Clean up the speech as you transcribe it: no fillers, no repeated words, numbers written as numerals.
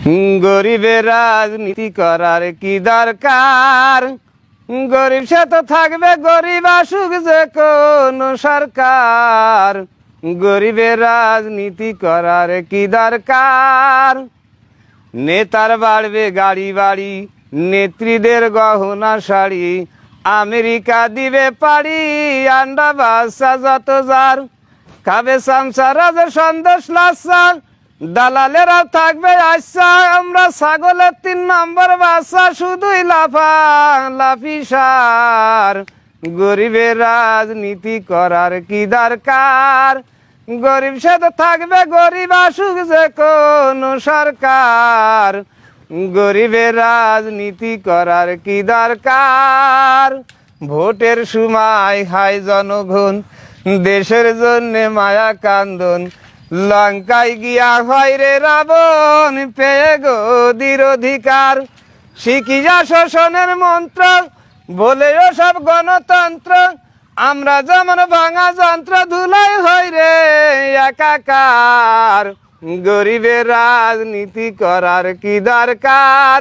গরিবের রাজনীতি করার কি দরকার? গরিব সে তো থাকবে, গরিব আসুক যে কোন সরকার। গরিবের রাজনীতি করার কি দরকার? নেতার বাড়বে গাড়ি বাড়ি, নেত্রীদের গহনা শাড়ি, আমেরিকা দিবে পাড়ি, আন্ডা বাচ্চা যত যার, খাবে চামচা রাজের সন্দেশ লাচ্চা, দালালেরা থাকবে আচ্ছা, আমরা ছাগলের 3 নম্বর বাচ্চা, শুধুই লাফা লাফি সার। গরিবের রাজনীতি করার কি দরকার? গরিব সে তো থাকবে, গরিব আসুক যে কোন সরকার। গরিবের রাজনীতি করার কি দরকার? ভোটের সময় হায় জনগণ, দেশের জন্য মায়া কান্দন, লঙ্কায় গিয়া হয় রে রাবণ, পেয়ে গদির অধিকার। শিখিয়া শোষণের মন্ত্র, বলেও সব গণতন্ত্র, আমরা যেমন ভাঙা যন্ত্র, ধুলাই হয় রে একাকার। গরিবের রাজনীতি করার কি দরকার?